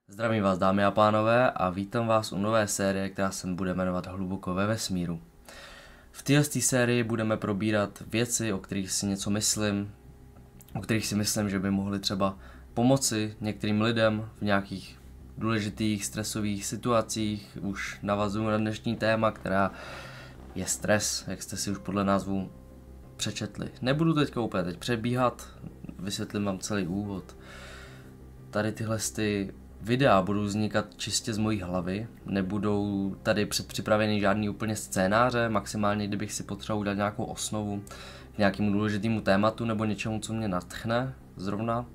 Zdravím vás, dámy a pánové, a vítám vás u nové série, která se bude jmenovat Hluboko ve vesmíru. V této sérii budeme probírat věci, o kterých si něco myslím, o kterých si myslím, že by mohly třeba pomoci některým lidem v nějakých důležitých stresových situacích. Už navazuju na dnešní téma, která je stres, jak jste si už podle názvu přečetli. Nebudu teďka úplně teď přebíhat, vysvětlím vám celý úvod. Tady tyhle videa budou vznikat čistě z mojí hlavy, nebudou tady předpřipravený žádný úplně scénáře, maximálně kdybych si potřeboval udělat nějakou osnovu k nějakému důležitému tématu nebo něčemu, co mě nadchne zrovna.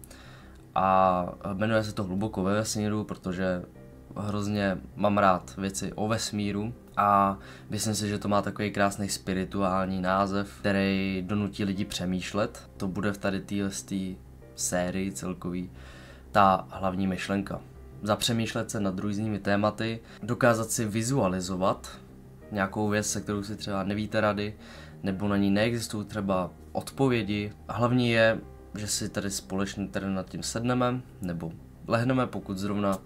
A jmenuje se to Hluboko ve vesmíru, protože hrozně mám rád věci o vesmíru a myslím si, že to má takový krásný spirituální název, který donutí lidi přemýšlet. To bude v tady téhle sérii celkový ta hlavní myšlenka. Zapřemýšlet se nad různými tématy, dokázat si vizualizovat nějakou věc, se kterou si třeba nevíte rady, nebo na ní neexistují třeba odpovědi. A hlavní je, že si tady společně tady nad tím sedneme, nebo lehneme, pokud zrovna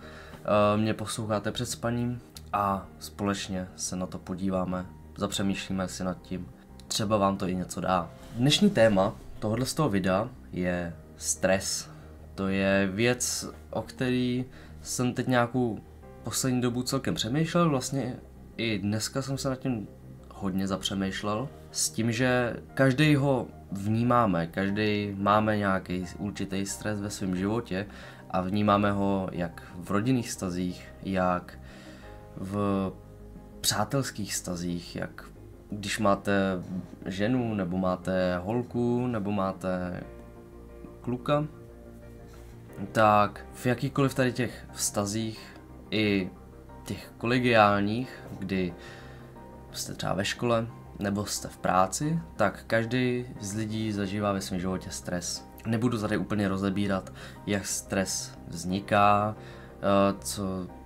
mě posloucháte před spaním, a společně se na to podíváme, zapřemýšlíme si nad tím. Třeba vám to i něco dá. Dnešní téma tohohle z toho videa je stres. To je věc, o který jsem teď nějakou poslední dobu celkem přemýšlel, vlastně i dneska jsem se nad tím hodně zapřemýšlel, s tím, že každý ho vnímáme, každý máme nějaký určitý stres ve svém životě a vnímáme ho jak v rodinných vztazích, jak v přátelských vztazích, jak když máte ženu, nebo máte holku, nebo máte kluka. Tak v jakýkoliv tady těch vztazích, i těch kolegiálních, kdy jste třeba ve škole nebo jste v práci, tak každý z lidí zažívá ve svém životě stres. Nebudu tady úplně rozebírat, jak stres vzniká,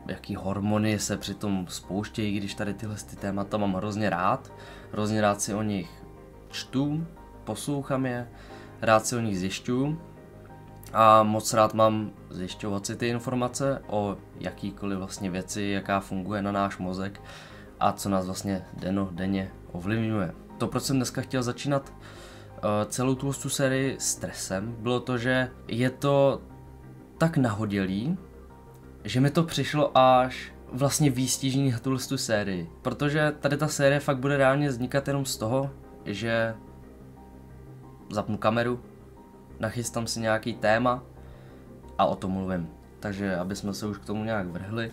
jaký hormony se přitom spouštějí, když tady tyhle témata mám hrozně rád. Hrozně rád si o nich čtu, poslouchám je, rád si o nich zjišťuju. A moc rád mám zjišťovat si ty informace o jakýkoliv vlastně věci, jaká funguje na náš mozek a co nás vlastně denně ovlivňuje. To, proč jsem dneska chtěl začínat celou tu sérii stresem, bylo to, že je to tak nahodilý, že mi to přišlo až vlastně výstižný na tuhle sérii. Protože tady ta série fakt bude reálně vznikat jenom z toho, že zapnu kameru, nachystám si nějaký téma a o tom mluvím. Takže aby jsme se už k tomu nějak vrhli,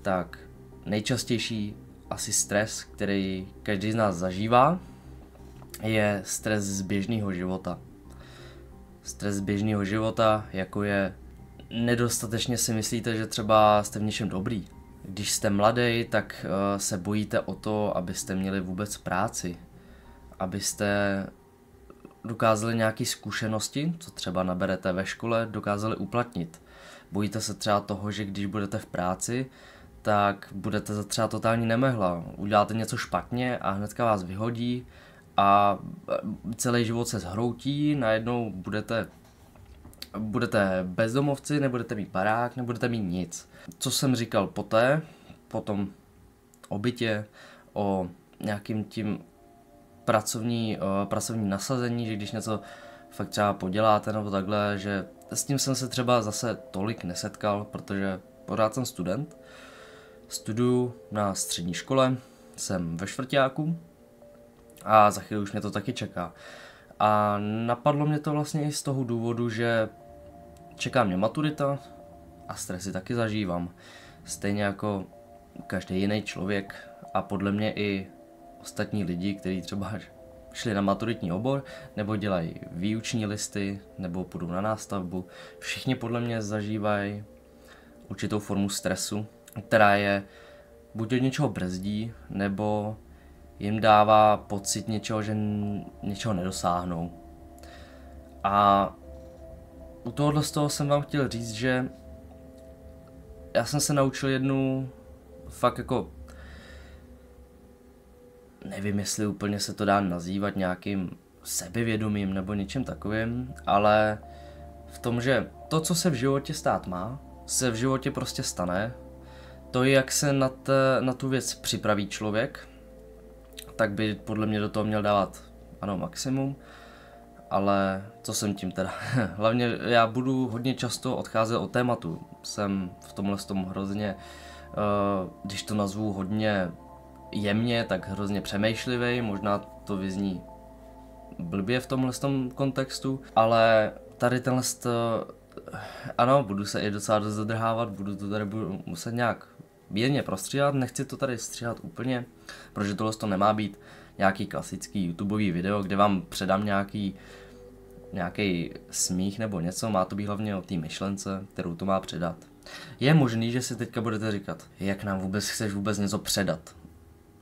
tak nejčastější asi stres, který každý z nás zažívá, je stres z běžného života. Stres z běžného života, jako je nedostatečně si myslíte, že třeba jste v něčem dobrý. Když jste mladý, tak se bojíte o to, abyste měli vůbec práci, abyste dokázali nějaké zkušenosti, co třeba naberete ve škole, dokázali uplatnit. Bojíte se třeba toho, že když budete v práci, tak budete za třeba totální nemehla. Uděláte něco špatně a hnedka vás vyhodí a celý život se zhroutí, najednou budete bezdomovci, nebudete mít barák, nebudete mít nic. Co jsem říkal potom o bytě, o nějakým tím pracovní nasazení, že když něco fakt třeba poděláte nebo takhle, že s tím jsem se třeba zase tolik nesetkal, protože pořád jsem student, studuju na střední škole, jsem ve čtvrťáku a za chvíli už mě to taky čeká. A napadlo mě to vlastně i z toho důvodu, že čeká mě maturita a stresy taky zažívám. Stejně jako každý jiný člověk a podle mě i ostatní lidi, kteří třeba šli na maturitní obor, nebo dělají výuční listy, nebo půjdou na nástavbu. Všichni podle mě zažívají určitou formu stresu, která je buď od něčeho brzdí, nebo jim dává pocit něčeho, že něčeho nedosáhnou. A u tohohle z toho jsem vám chtěl říct, že já jsem se naučil jednu fakt jako, nevím, jestli úplně se to dá nazývat nějakým sebevědomím nebo něčím takovým, ale v tom, že to, co se v životě stát má, se v životě prostě stane. To, jak se na tu věc připraví člověk, tak by podle mě do toho měl dávat, ano, maximum. Ale co jsem tím teda? Hlavně já budu hodně často odcházet od tématu. Jsem v tomhle tom hrozně, když to nazvu hodně jemně, tak hrozně přemýšlivý. Možná to vyzní blbě v tomhle tom kontextu, ale tady tenhle ano, budu se i docela dost zadrhávat, budu muset nějak mírně prostříhat, nechci to tady stříhat úplně, protože tohle to nemá být nějaký klasický YouTubeový video, kde vám předám nějaký smích nebo něco, má to být hlavně o té myšlence, kterou to má předat. Je možný, že si teďka budete říkat, jak nám chceš vůbec něco předat,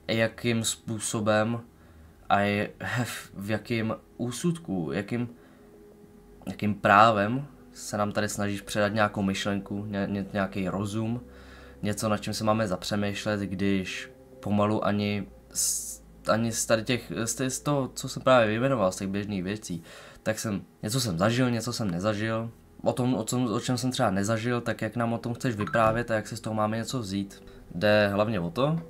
jakým způsobem a v jakém úsudku, jakým právem se nám tady snažíš předat nějakou myšlenku, nějaký rozum, něco, nad čím se máme zapřemýšlet, když pomalu ani z tady z toho, co jsem právě vyjmenoval, z těch běžných věcí, tak něco jsem zažil, něco jsem nezažil. O čem jsem třeba nezažil, tak jak nám o tom chceš vyprávět a jak si z toho máme něco vzít. Jde hlavně o to,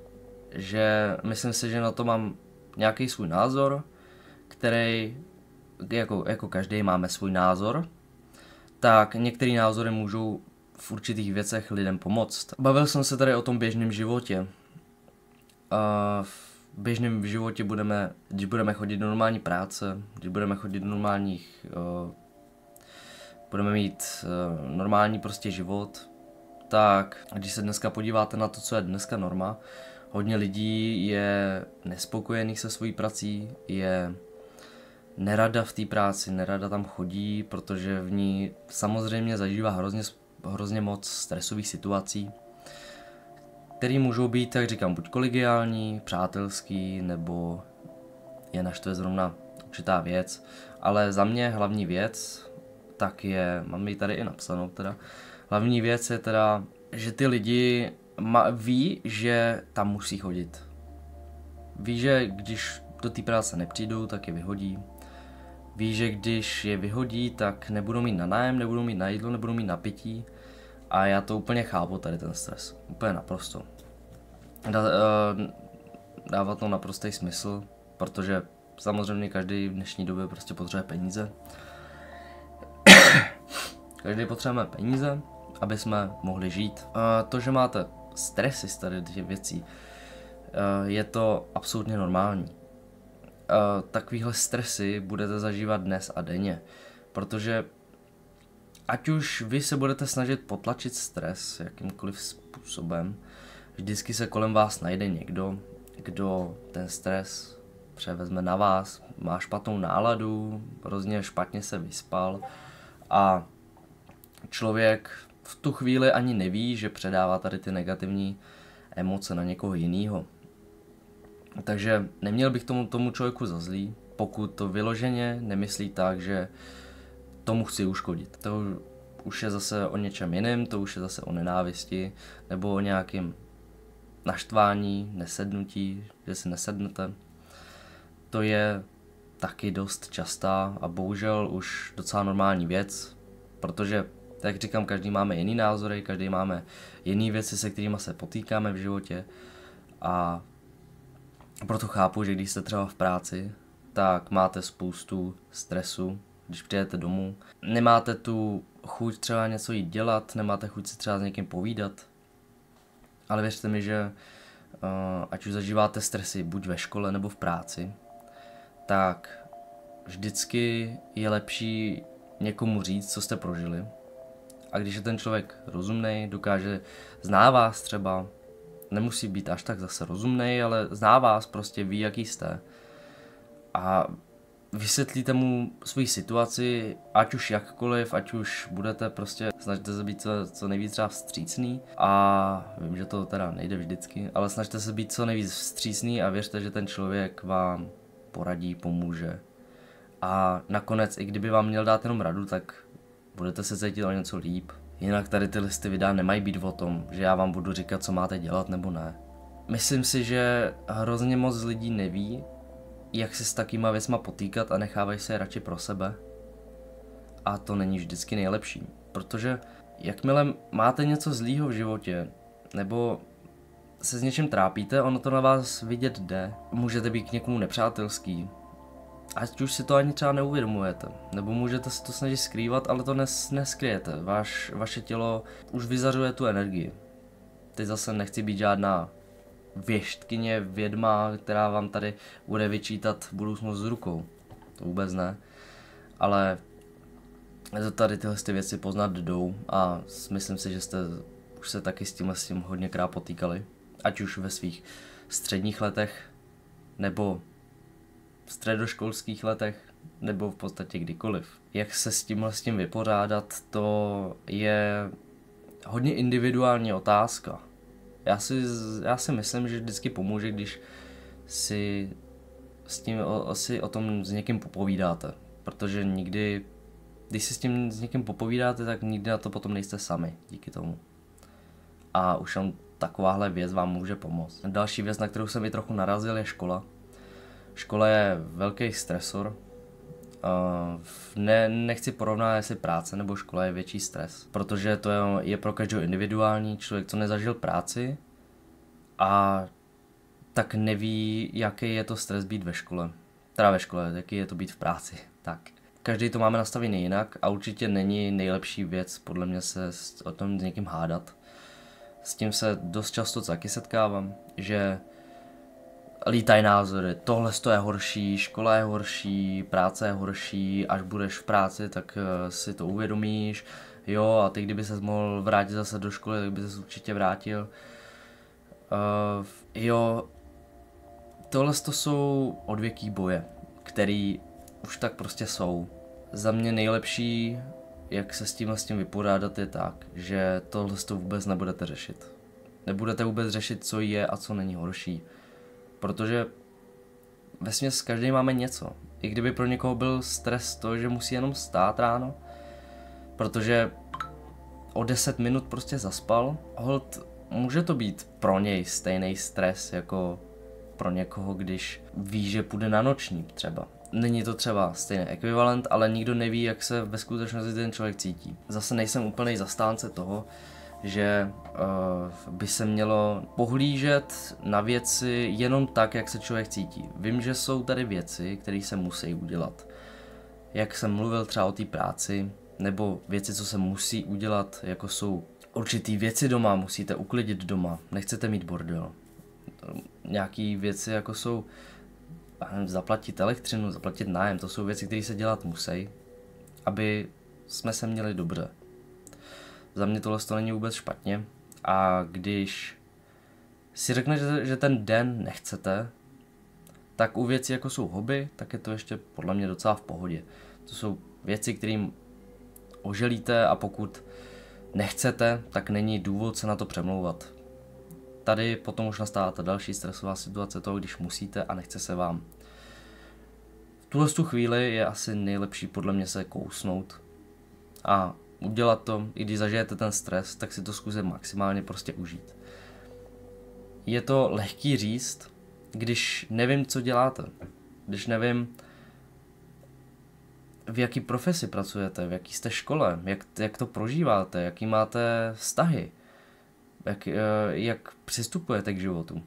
že myslím si, že na to mám nějaký svůj názor, který, jako každý máme svůj názor, tak některé názory můžou v určitých věcech lidem pomoct. Bavil jsem se tady o tom běžném životě. V běžném životě když budeme chodit do normální práce, když budeme chodit do normálních, budeme mít normální prostě život, tak když se dneska podíváte na to, co je dneska norma, hodně lidí je nespokojených se svojí prací, je nerada v té práci, nerada tam chodí, protože v ní samozřejmě zažívá hrozně moc stresových situací, které můžou být, tak říkám, buď kolegiální, přátelský, nebo je naštve zrovna určitá věc. Ale za mě hlavní věc, tak je, mám ji tady i napsanou teda, hlavní věc je teda, že ty lidi ví, že tam musí chodit. Ví, že když do té práce nepřijdou, tak je vyhodí. Ví, že když je vyhodí, tak nebudou mít na nájem, nebudou mít na jídlo, nebudou mít na pití. A já to úplně chápu, tady ten stres. Úplně naprosto. Dává to naprostý smysl, protože samozřejmě každý v dnešní době prostě potřebuje peníze. Každý potřebujeme peníze, aby jsme mohli žít. To, že máte stresy z tady těch věcí, je to absolutně normální. Takovýhle stresy budete zažívat dnes a denně, protože ať už vy se budete snažit potlačit stres jakýmkoliv způsobem, vždycky se kolem vás najde někdo, kdo ten stres převezme na vás, má špatnou náladu, hrozně špatně se vyspal a člověk v tu chvíli ani neví, že předává tady ty negativní emoce na někoho jiného. Takže neměl bych tomu člověku za zlý, pokud to vyloženě nemyslí tak, že tomu chci uškodit. To už je zase o něčem jiném, to už je zase o nenávisti, nebo o nějakém naštvání, nesednutí, že si nesednete. To je taky dost častá a bohužel už docela normální věc, protože, jak říkám, každý máme jiný názory, každý máme jiné věci, se kterými se potýkáme v životě a proto chápu, že když jste třeba v práci, tak máte spoustu stresu, když přijedete domů. Nemáte tu chuť třeba něco jít dělat, nemáte chuť si třeba s někým povídat. Ale věřte mi, že ať už zažíváte stresy buď ve škole nebo v práci, tak vždycky je lepší někomu říct, co jste prožili. A když je ten člověk rozumnej, zná vás třeba, nemusí být až tak zase rozumnej, ale zná vás, prostě ví, jaký jste. A vysvětlíte mu svoji situaci, ať už jakkoliv, ať už budete prostě, snažte se být co nejvíc třeba vstřícný a vím, že to teda nejde vždycky, ale snažte se být co nejvíc vstřícný a věřte, že ten člověk vám poradí, pomůže. A nakonec, i kdyby vám měl dát jenom radu, tak budete se cítit o něco líp. Jinak tady ty listy videa nemají být o tom, že já vám budu říkat, co máte dělat nebo ne. Myslím si, že hrozně moc lidí neví, jak se s takýma věcma potýkat a nechávají se je radši pro sebe. A to není vždycky nejlepší, protože Jakmile máte něco zlýho v životě, nebo se s něčím trápíte, ono to na vás vidět jde. Můžete být k někomu nepřátelský, ať už si to ani třeba neuvědomujete, nebo můžete si to snažit skrývat, ale to neskryjete. Vaše tělo už vyzařuje tu energii. Teď zase nechci být žádná věštkyně, vědma, která vám tady bude vyčítat budoucnost s rukou. To vůbec ne. Ale tady tyhle věci poznat jdou a myslím si, že jste už se taky s tím hodněkrát potýkali. Ať už ve svých středních letech, nebo v středoškolských letech, nebo v podstatě kdykoliv. Jak se s tím vypořádat, to je hodně individuální otázka. Já si myslím, že vždycky pomůže, když si o tom s někým popovídáte. Protože nikdy, když si s někým popovídáte, tak nikdy na to potom nejste sami díky tomu. A už jen takováhle věc vám může pomoct. Další věc, na kterou jsem i trochu narazil, je škola. Škola je velký stresor. Nechci porovnat, jestli práce nebo škola je větší stres, protože to je pro každého individuální. Člověk, co nezažil práci a tak neví, jaký je to stres být ve škole. Teda ve škole, jaký je to být v práci. Tak. Každý to máme nastavený jinak a určitě není nejlepší věc podle mě se o tom s někým hádat. S tím se dost často taky setkávám, že lítají názory, tohle je horší, škola je horší, práce je horší, až budeš v práci, tak si to uvědomíš, jo, a ty kdyby ses mohl vrátit zase do školy, tak by ses určitě vrátil. Jo, tohle jsou odvěký boje, který už tak prostě jsou. Za mě nejlepší, jak se s tím vypořádat, je tak, že tohle vůbec nebudete řešit. Nebudete vůbec řešit, co je a co není horší. Protože vesměs každý máme něco. I kdyby pro někoho byl stres to, že musí jenom vstát ráno, protože o 10 minut prostě zaspal, holt může to být pro něj stejný stres jako pro někoho, když ví, že půjde na noční třeba. Není to třeba stejný ekvivalent, ale nikdo neví, jak se ve skutečnosti ten člověk cítí. Zase nejsem úplný zastánce toho, že by se mělo pohlížet na věci jenom tak, jak se člověk cítí. Vím, že jsou tady věci, které se musí udělat. Jak jsem mluvil třeba o té práci, nebo věci, co se musí udělat, jako jsou určitý věci doma, musíte uklidit doma, nechcete mít bordel. Nějaký věci, jako jsou zaplatit elektřinu, zaplatit nájem, to jsou věci, které se dělat musí, aby jsme se měli dobře. Za mě tohle to není vůbec špatně a když si řeknete, že ten den nechcete, tak u věcí jako jsou hobby, tak je to ještě podle mě docela v pohodě. To jsou věci, kterým oželíte a pokud nechcete, tak není důvod se na to přemlouvat. Tady potom už nastává ta další stresová situace toho, když musíte a nechce se vám. V tuhle chvíli je asi nejlepší podle mě se kousnout a udělat to, i když zažijete ten stres, tak si to zkuste maximálně prostě užít. Je to lehký říct, když nevím, co děláte. Když nevím, v jaký profesi pracujete, v jaký jste škole, jak to prožíváte, jaký máte vztahy, jak přistupujete k životu.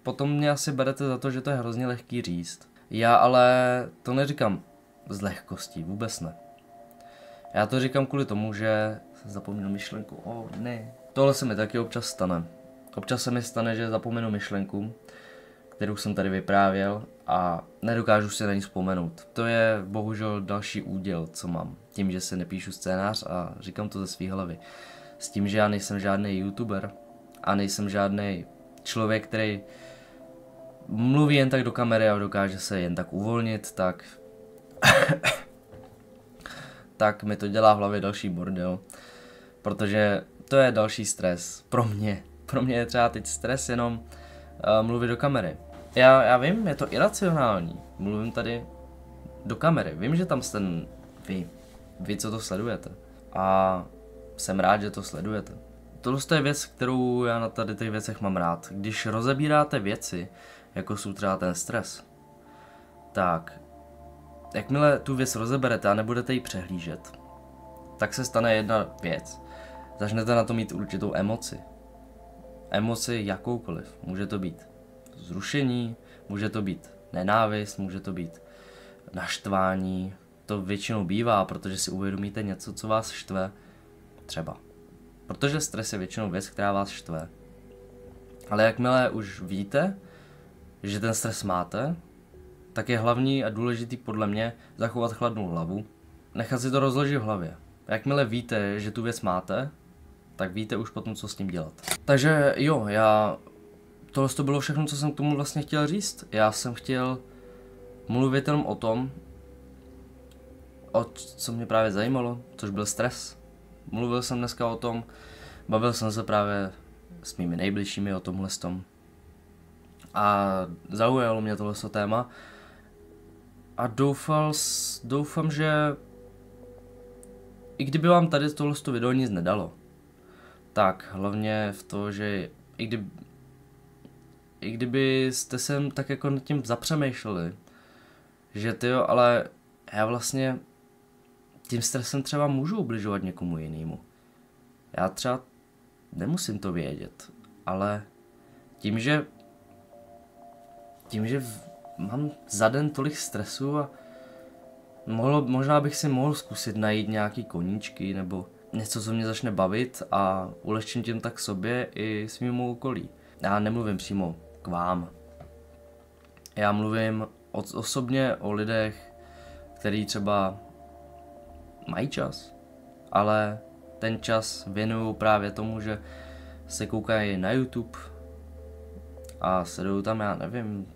Potom mě asi berete za to, že to je hrozně lehký říct. Já ale to neříkám z lehkostí, vůbec ne. Já to říkám kvůli tomu, že jsem zapomněl myšlenku, ne. Tohle se mi taky občas stane. Občas se mi stane, že zapomenu myšlenku, kterou jsem tady vyprávěl a nedokážu si na ní vzpomenout. To je bohužel další úděl, co mám. Tím, že si nepíšu scénář a říkám to ze svý hlavy. S tím, že já nejsem žádný youtuber a nejsem žádný člověk, který mluví jen tak do kamery a dokáže se jen tak uvolnit, tak tak mi to dělá v hlavě další bordel, protože to je další stres pro mě. Pro mě je třeba teď stres jenom mluvit do kamery. Já vím, je to iracionální, mluvím tady do kamery, vím, že tam jste vy co to sledujete a jsem rád, že to sledujete. Tohle je věc, kterou já na tady těch věcech mám rád. Když rozebíráte věci, jako jsou třeba ten stres, tak jakmile tu věc rozeberete a nebudete ji přehlížet, tak se stane jedna věc. Začnete na to mít určitou emoci. Emoci jakoukoliv. Může to být zrušení, může to být nenávist, může to být naštvání. To většinou bývá, protože si uvědomíte něco, co vás štve. Třeba. Protože stres je většinou věc, která vás štve. Ale jakmile už víte, že ten stres máte, tak je hlavní a důležitý podle mě zachovat chladnou hlavu, nechat si to rozložit v hlavě. Jakmile víte, že tu věc máte, tak víte už potom, co s tím dělat. Takže jo, tohle to bylo všechno, co jsem k tomu vlastně chtěl říct. Já jsem chtěl mluvit jenom o tom, co mě právě zajímalo, což byl stres. Mluvil jsem dneska o tom, bavil jsem se právě s mými nejbližšími o tomhle tom. A zaujalo mě tohle téma. A doufám, že i kdyby vám tady tohle video nic nedalo, tak hlavně v to, že i kdybyste se tak jako nad tím zapřemýšleli, že tyjo, ale já vlastně tím stresem třeba můžu ubližovat někomu jinému. Já třeba nemusím to vědět, ale tím, že mám za den tolik stresu a možná bych si mohl zkusit najít nějaký koníčky nebo něco, co mě začne bavit a ulehčím tím tak sobě i svému okolí. Já nemluvím přímo k vám. Já mluvím osobně o lidech, kteří třeba mají čas, ale ten čas věnují právě tomu, že se koukají na YouTube a sedují tam, já nevím,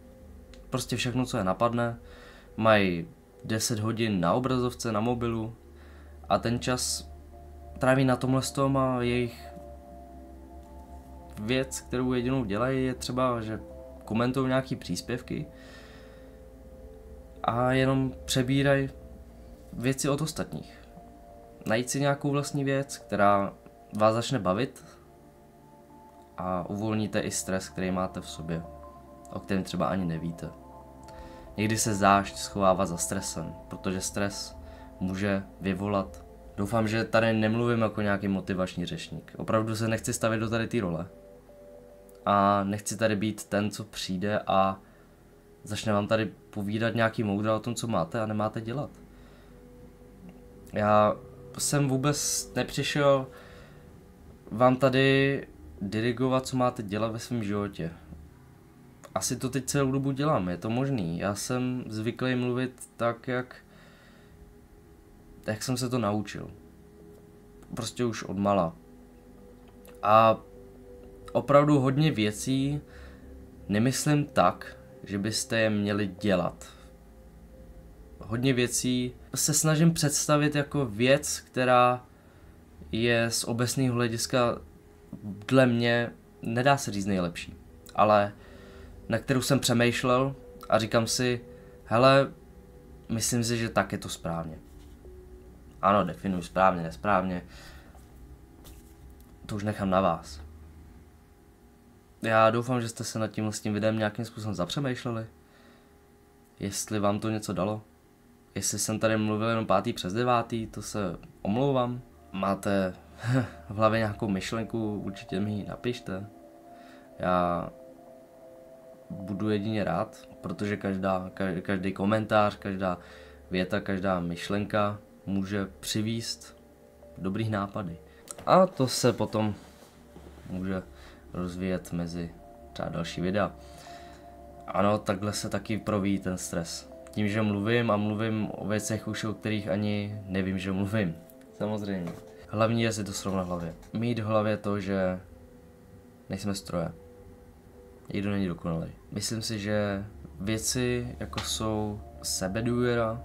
prostě všechno, co je napadne. Mají 10 hodin na obrazovce, na mobilu a ten čas tráví na tomhle tom a jejich věc, kterou jedinou dělají, je třeba, že komentují nějaký příspěvky a jenom přebírají věci od ostatních. Najít si nějakou vlastní věc, která vás začne bavit a uvolníte i stres, který máte v sobě, o kterém třeba ani nevíte. Někdy se zášť schovává za stresem, protože stres může vyvolat. Doufám, že tady nemluvím jako nějaký motivační řečník. Opravdu se nechci stavit do tady té role. A nechci tady být ten, co přijde a začne vám tady povídat nějaký moudra o tom, co máte a nemáte dělat. Já jsem vůbec nepřišel vám tady dirigovat, co máte dělat ve svém životě. Asi to teď celou dobu dělám, je to možný. Já jsem zvyklý mluvit tak, jak jsem se to naučil. Prostě už od mala. A opravdu hodně věcí nemyslím tak, že byste je měli dělat. Hodně věcí se snažím představit jako věc, která je z obecného hlediska dle mě, nedá se říct nejlepší, ale na kterou jsem přemýšlel a říkám si, hele, myslím si, že tak je to správně. Ano, definuji správně, nesprávně. To už nechám na vás. Já doufám, že jste se nad tím videem nějakým způsobem zapřemýšleli. Jestli vám to něco dalo. Jestli jsem tady mluvil jenom 5:55, to se omlouvám. Máte v hlavě nějakou myšlenku, určitě mi ji napište. Já budu jedině rád, protože každý komentář, každá věta, každá myšlenka může přivést dobrý nápady. A to se potom může rozvíjet mezi třeba další videa. Ano, takhle se taky províjí ten stres. Tím, že mluvím a mluvím o věcech už, o kterých ani nevím, že mluvím. Samozřejmě. Hlavní je si to srovnat v hlavě. Mít v hlavě to, že nejsme stroje. Nikdo není dokonalý. Myslím si, že věci jako jsou sebedůvěra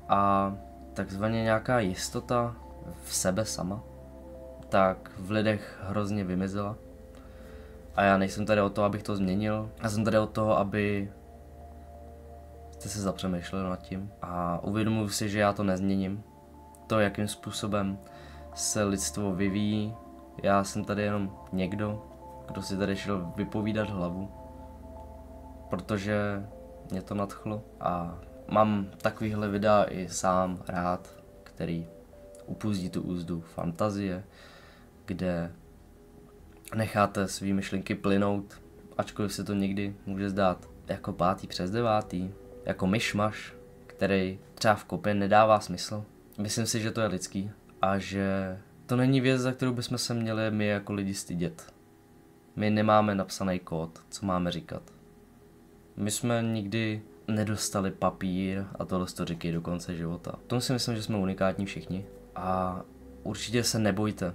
a takzvaně nějaká jistota v sebe sama, tak v lidech hrozně vymizela. A já nejsem tady o to, abych to změnil. Já jsem tady o toho, aby jste se zapřemýšleli nad tím a uvědomuji si, že já to nezměním. To, jakým způsobem se lidstvo vyvíjí. Já jsem tady jenom někdo, kdo si tady šel vypovídat hlavu, protože mě to nadchlo a mám takovýhle videa i sám rád, který upustí tu úzdu fantazie, kde necháte svý myšlenky plynout, ačkoliv se to někdy může zdát jako 5. přes 9, jako myšmaš, který třeba v kopě nedává smysl. Myslím si, že to je lidský a že to není věc, za kterou bychom se měli my jako lidi stydět. My nemáme napsaný kód, co máme říkat. My jsme nikdy nedostali papír a tohle to říkají do konce života. V tom si myslím, že jsme unikátní všichni a určitě se nebojte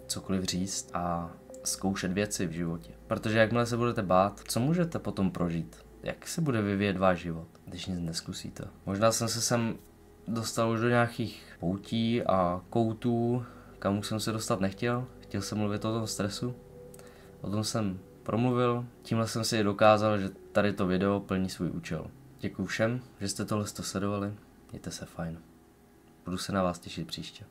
cokoliv říct a zkoušet věci v životě. Protože jakmile se budete bát, co můžete potom prožít? Jak se bude vyvíjet váš život, když nic neskusíte? Možná jsem se sem dostal už do nějakých poutí a koutů, kam už jsem se dostat nechtěl. Chtěl jsem mluvit o tom stresu. O tom jsem promluvil. Tímhle jsem si dokázal, že tady to video plní svůj účel. Děkuju všem, že jste tohle sledovali. Mějte se fajn. Budu se na vás těšit příště.